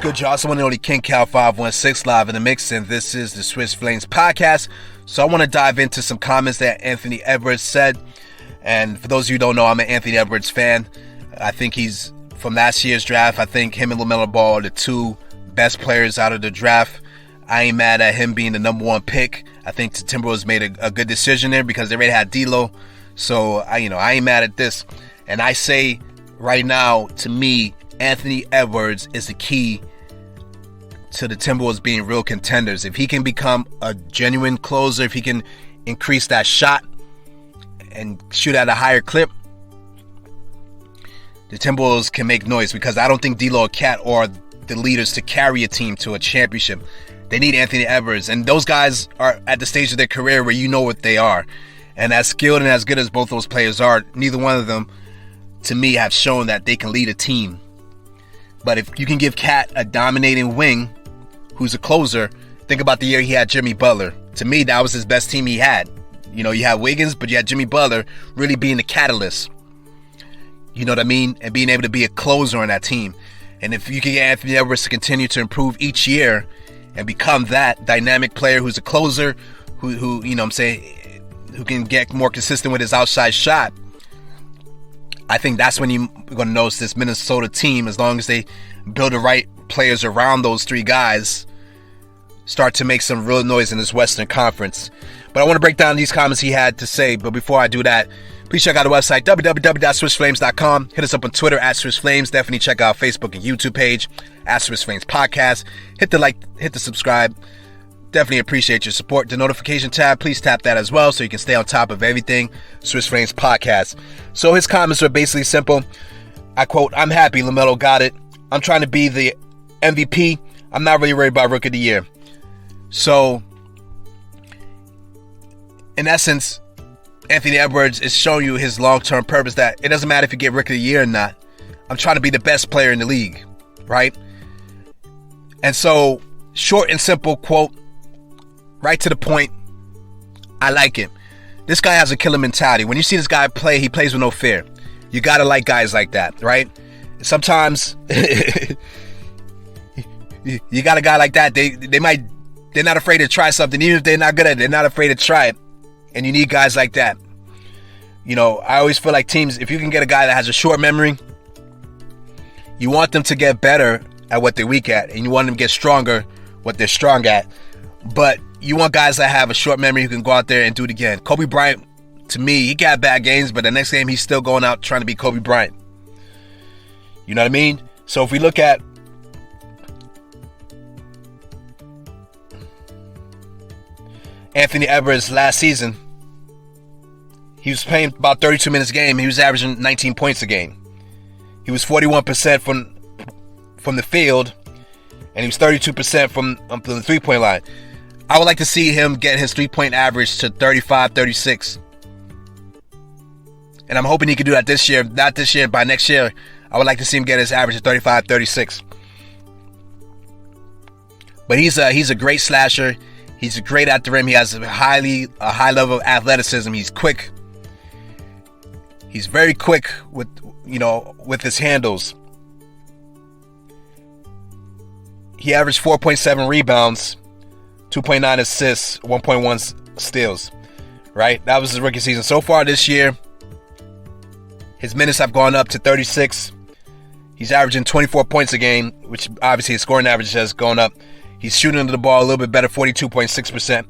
good, y'all? It's the one and only King Cal 516 live in the mix, and this is the Swiss Flames podcast. So I want to dive into some comments that Anthony Edwards said. And for those of you who don't know, I'm an Anthony Edwards fan. I think he's from last year's draft. I think him and LaMelo Ball are the two best players out of the draft. I ain't mad at him being the number one pick. I think the Timberwolves made a good decision there because they already had D'Lo. So I ain't mad at this. And I say right now, to me, Anthony Edwards is the key to the Timberwolves being real contenders. If he can become a genuine closer, if he can increase that shot and shoot at a higher clip, the Timberwolves can make noise, because I don't think D'Lo or Cat are the leaders to carry a team to a championship. They need Anthony Edwards, and those guys are at the stage of their career where you know what they are. And as skilled and as good as both those players are, neither one of them, to me, have shown that they can lead a team. But if you can give Cat a dominating wing who's a closer, think about the year he had Jimmy Butler. To me, that was his best team he had. You had Wiggins, but you had Jimmy Butler really being the catalyst. You know what I mean? And being able to be a closer on that team. And if you can get Anthony Edwards to continue to improve each year and become that dynamic player who's a closer, who can get more consistent with his outside shot, I think that's when you're going to notice this Minnesota team, as long as they build the right players around those three guys, start to make some real noise in this Western Conference. But I want to break down these comments he had to say. But before I do that, please check out the website, www.swissflames.com. Hit us up on Twitter, @SwissFlames. Definitely check out our Facebook and YouTube page, @SwissFlames Podcast. Hit the like, hit the subscribe. Definitely appreciate your support. The notification tab, please tap that as well so you can stay on top of everything Swiss Flames Podcast. So his comments were basically simple. I quote, "I'm happy LaMelo got it. I'm trying to be the MVP. I'm not really worried about Rookie of the Year." So, in essence, Anthony Edwards is showing you his long-term purpose, that it doesn't matter if you get Rookie of the Year or not. I'm trying to be the best player in the league, right? And so, short and simple quote, right to the point. I like it. This guy has a killer mentality. When you see this guy play, he plays with no fear. You gotta like guys like that, right? Sometimes you got a guy like that. They're not afraid to try something, even if they're not good at it. They're not afraid to try it, and you need guys like that. I always feel like teams, if you can get a guy that has a short memory, you want them to get better at what they're weak at, and you want them to get stronger what they're strong at. But you want guys that have a short memory who can go out there and do it again. Kobe Bryant, to me, he got bad games, but the next game he's still going out trying to be Kobe Bryant. You know what I mean? So if we look at Anthony Edwards last season, he was playing about 32 minutes a game. He was averaging 19 points a game. He was 41% from the field, and he was 32% from the three-point line. I would like to see him get his three-point average to 35, 36. And I'm hoping he can do that this year. Not this year, by next year, I would like to see him get his average to 35, 36. But he's a great slasher. He's great at the rim. He has a high level of athleticism. He's quick. He's very quick with his handles. He averaged 4.7 rebounds, 2.9 assists, 1.1 steals. Right? That was his rookie season. So far this year, his minutes have gone up to 36. He's averaging 24 points a game, which obviously his scoring average has gone up. He's shooting the ball a little bit better, 42.6%.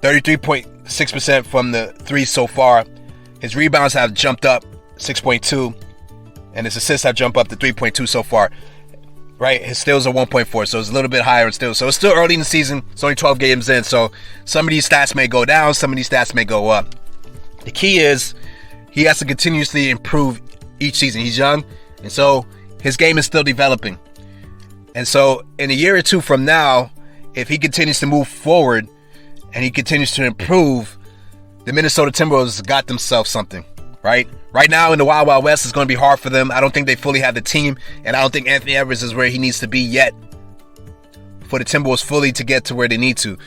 33.6% from the three so far. His rebounds have jumped up 6.2, and his assists have jumped up to 3.2 so far. Right? His steals are 1.4, so it's a little bit higher in steals. So it's still early in the season. It's only 12 games in, so some of these stats may go down, some of these stats may go up. The key is he has to continuously improve each season. He's young, and so his game is still developing. And so in a year or two from now, if he continues to move forward and he continues to improve, the Minnesota Timberwolves got themselves something, right? Right now in the Wild Wild West, it's going to be hard for them. I don't think they fully have the team, and I don't think Anthony Edwards is where he needs to be yet for the Timberwolves fully to get to where they need to.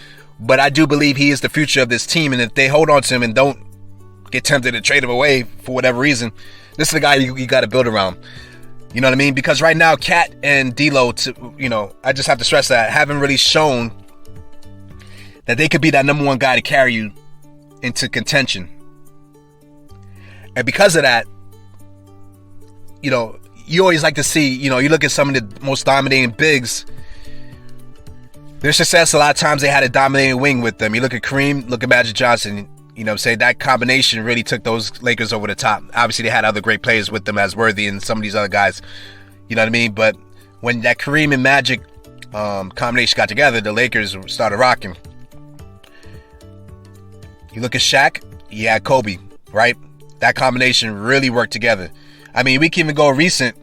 But I do believe he is the future of this team, and if they hold on to him and don't get tempted to trade him away for whatever reason, this is the guy you got to build around. You know what I mean? Because right now, Cat and D'Lo, I just have to stress that, haven't really shown that they could be that number one guy to carry you into contention. And because of that, you always like to see, you look at some of the most dominating bigs, their success, a lot of times they had a dominating wing with them. You look at Kareem, look at Magic Johnson, that combination really took those Lakers over the top. Obviously, they had other great players with them as Worthy and some of these other guys, you know what I mean? But when that Kareem and Magic combination got together, the Lakers started rocking. You look at Shaq, you had Kobe, right? That combination really worked together. I mean, we can even go recent,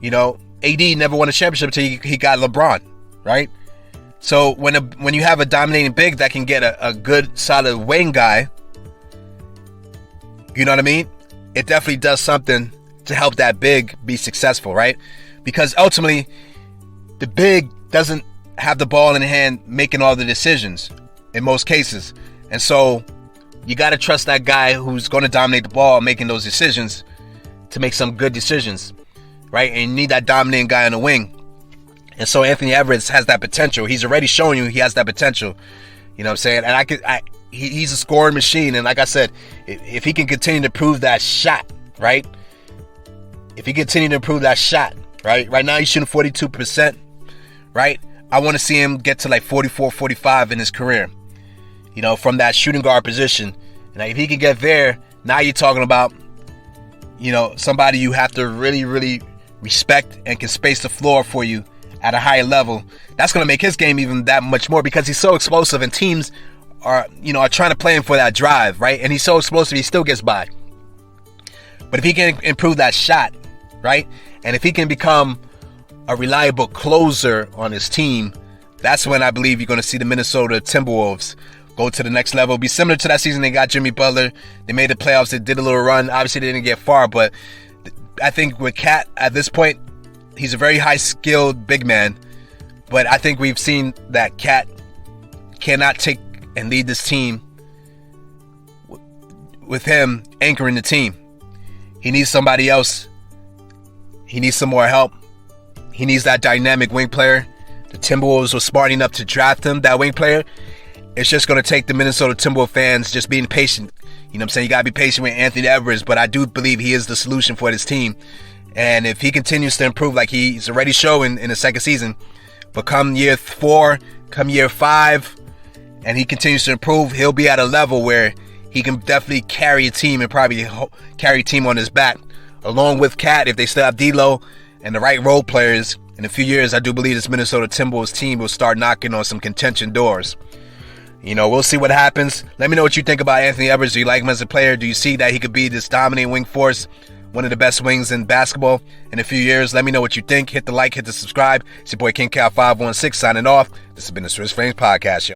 AD never won a championship until he got LeBron, right? So when you have a dominating big that can get a good, solid wing guy, you know what I mean? It definitely does something to help that big be successful, right? Because ultimately, the big doesn't have the ball in hand making all the decisions in most cases. And so you got to trust that guy who's going to dominate the ball making those decisions to make some good decisions, right? And you need that dominating guy on the wing. And so Anthony Edwards has that potential. He's already shown you he has that potential. You know what I'm saying? And he's a scoring machine. And like I said, if he can continue to prove that shot, right? If he continue to improve that shot, right? Right now he's shooting 42%, right? I want to see him get to like 44, 45 in his career, from that shooting guard position. And if he can get there, now you're talking about, somebody you have to really, really respect and can space the floor for you at a higher level. That's going to make his game even that much more because he's so explosive and teams are trying to play him for that drive, right? And he's so explosive, he still gets by. But if he can improve that shot, right? And if he can become a reliable closer on his team, that's when I believe you're going to see the Minnesota Timberwolves go to the next level. Be similar to that season they got Jimmy Butler. They made the playoffs. They did a little run. Obviously, they didn't get far, but I think with Cat at this point, he's a very high-skilled big man. But I think we've seen that Cat cannot take and lead this team with him anchoring the team. He needs somebody else. He needs some more help. He needs that dynamic wing player. The Timberwolves were smart enough to draft him, that wing player. It's just going to take the Minnesota Timberwolves fans just being patient. You know what I'm saying? You got to be patient with Anthony Edwards, but I do believe he is the solution for this team. And if he continues to improve like he's already showing in the second season, but come year 4, come year 5, and he continues to improve, he'll be at a level where he can definitely carry a team and probably carry a team on his back. Along with Cat, if they still have D'Lo and the right role players, in a few years, I do believe this Minnesota Timberwolves team will start knocking on some contention doors. We'll see what happens. Let me know what you think about Anthony Edwards. Do you like him as a player? Do you see that he could be this dominant wing force, one of the best wings in basketball in a few years? Let me know what you think. Hit the like, hit the subscribe. It's your boy King Cal 516 signing off. This has been the Swiss Flames Podcast Show.